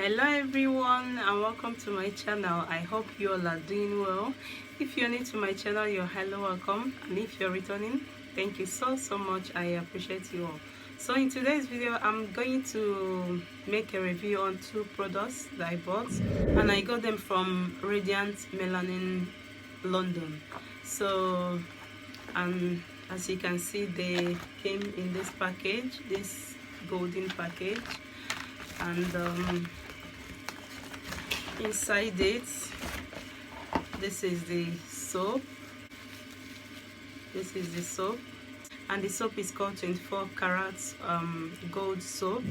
Hello everyone and welcome to my channel. I hope you all are doing well. If you're new to my channel, you're highly welcome, and if you're returning, thank you so much. I appreciate you all. So in today's video, I'm going to make a review on two products that I bought, and I got them from Radiant Melanin, London. So as you can see, they came in this package, this golden package, and inside it, this is the soap. And the soap is called 24 carats gold soap.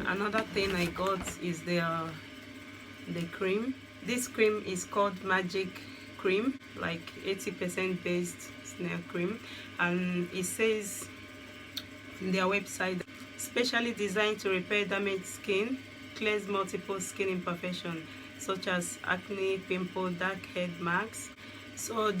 Another thing I got is the cream. This cream is called magic cream, like 80% based snail cream, and it says in their website, specially designed to repair damaged skin, clears multiple skin imperfections such as acne, pimple, dark head marks. So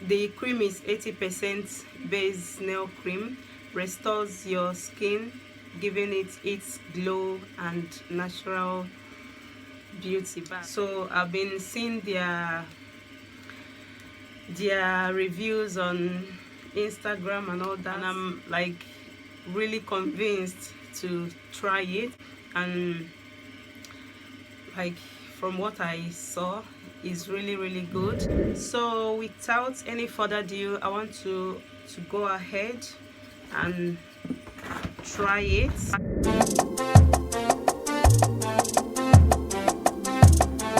the cream is 80% base snail cream, restores your skin, giving it its glow and natural beauty back. So I've been seeing their reviews on Instagram and all that, and I'm like really convinced to try it, and like from what I saw is really good. So without any further ado, I want to go ahead and try it.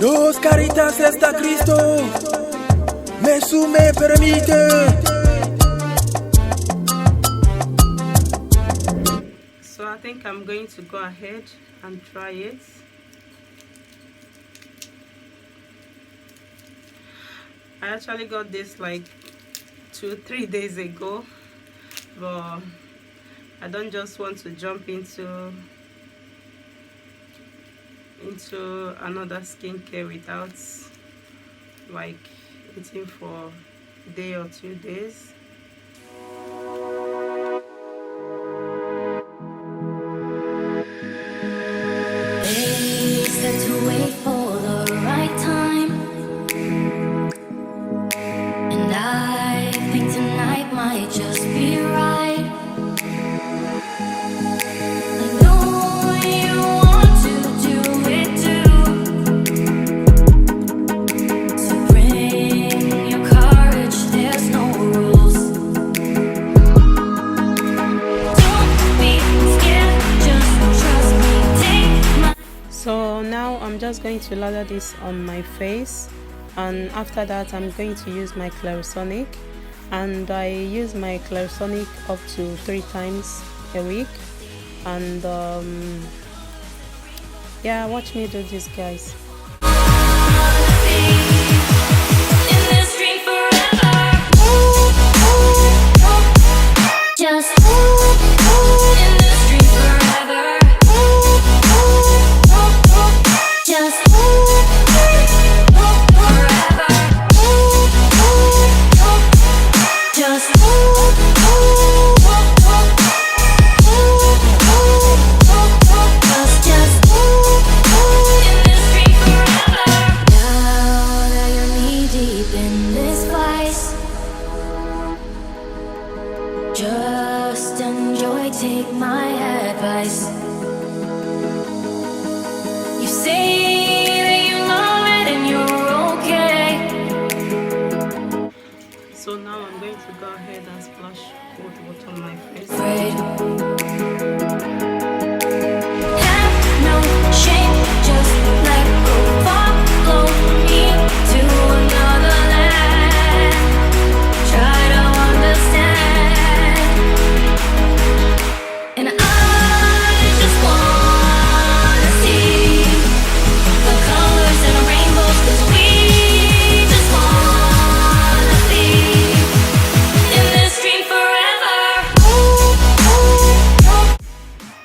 Dos caritas está Cristo, me sume permite. So I think I'm going to go ahead and try it. I actually got this like 2-3 days ago, but I don't just want to jump into another skincare without like waiting for a day or 2 days. They said to wait for the right time, and I think tonight might just be right. I know you want to do it too, so bring your courage, there's no rules. Don't be scared, just trust me, take my. So now I'm just going to lather this on my face, and after that I'm going to use my Clarisonic, and I use my Clarisonic up to 3 times a week. And yeah, watch me do this, guys. In this dream forever. Just in this dream forever. Just forever. Just in this dream forever. Now that you're knee deep in this vice, just enjoy, take my advice. You say that you love it and you're okay. So now I'm going to go ahead and splash cold water on my face. Afraid. Have no shame, just let go. Follow me to another land. Try to understand. And I just wanna see the colors and rainbows, 'cause we just wanna be in this dream forever.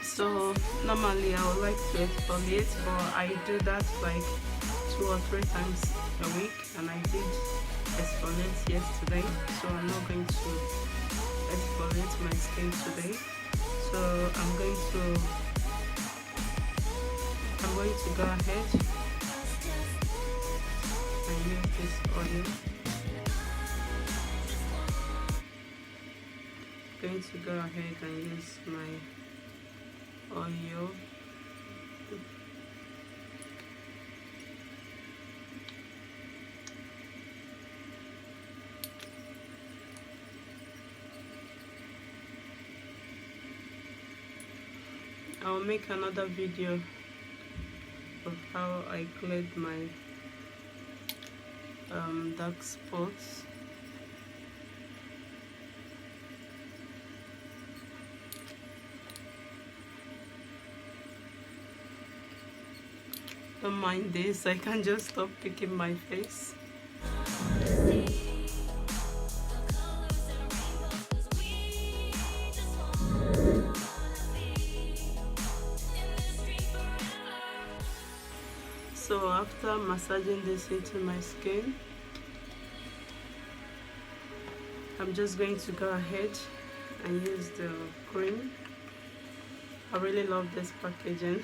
So normally I would like to exfoliate, but I do that like 2 or 3 times a week, and I did exfoliate yesterday, so I'm not going to exfoliate my skin today. So I'm going to I'm going to go ahead and use this oil. Going to go ahead and use my oil. I'll make another video of how I cleared my dark spots. Don't mind this, I can't just stop picking my face. So after massaging this into my skin, I'm just going to go ahead and use the cream. I really love this packaging.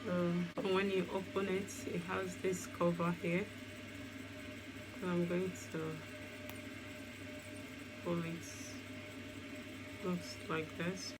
So when you open it, it has this cover here. So I'm going to pull it. Looks like this.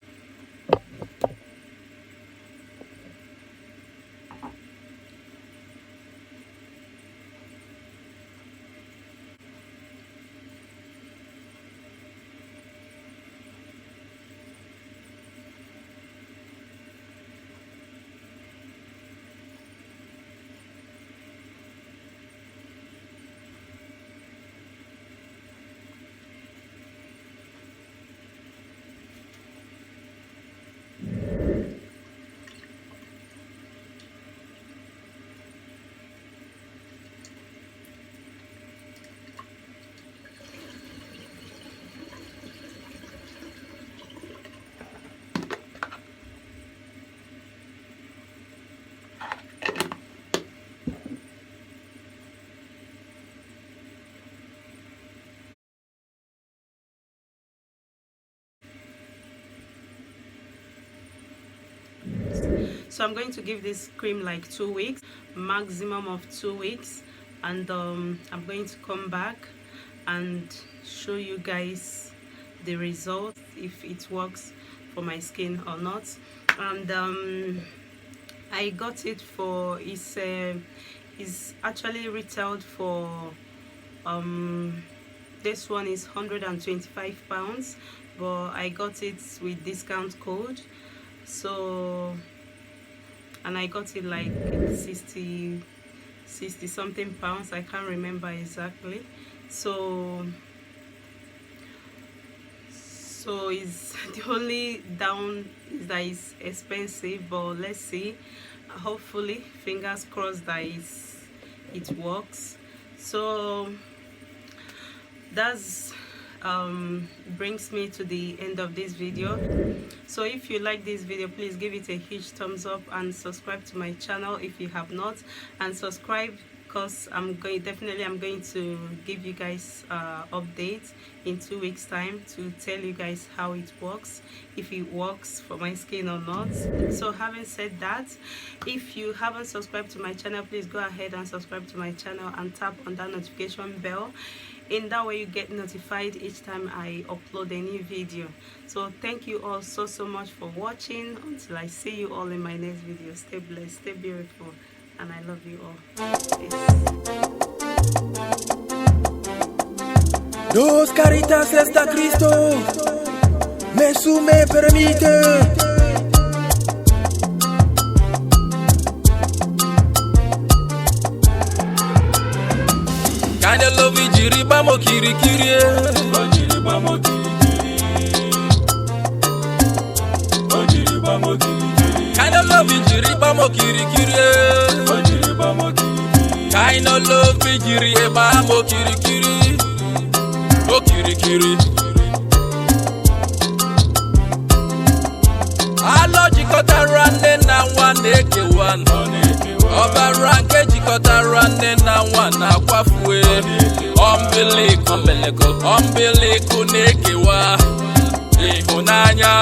So I'm going to give this cream like 2 weeks, maximum of 2 weeks, and I'm going to come back and show you guys the result, if it works for my skin or not. And I got it for, it's actually retailed for this one is £125, but I got it with discount code. So, and I got it like 60 something pounds, I can't remember exactly. So it's the only down is that it's expensive, but let's see. Hopefully, fingers crossed that it works. So that's brings me to the end of this video. So if you like this video, please give it a huge thumbs up and subscribe to my channel if you have not. And subscribe because I'm going to give you guys updates in 2 weeks time to tell you guys how it works, if it works for my skin or not. So having said that, if you haven't subscribed to my channel, please go ahead and subscribe to my channel and tap on that notification bell. In that way you get notified each time I upload a new video. So thank you all so much for watching. Until I see you all in my next video, stay blessed, stay beautiful, and I love you all. Peace. Dos caritas está Cristo, me permite. Kinda love you, Dubem Okirikiri. Kinda love you, Dubem Okirikiri. Kinda love you, Dubem Okirikiri. Okirikiri. Alo jikota rande na waneke one. Oba ranke jikota rande na wana kwafue. Umbilical nekewa. Ihunanya.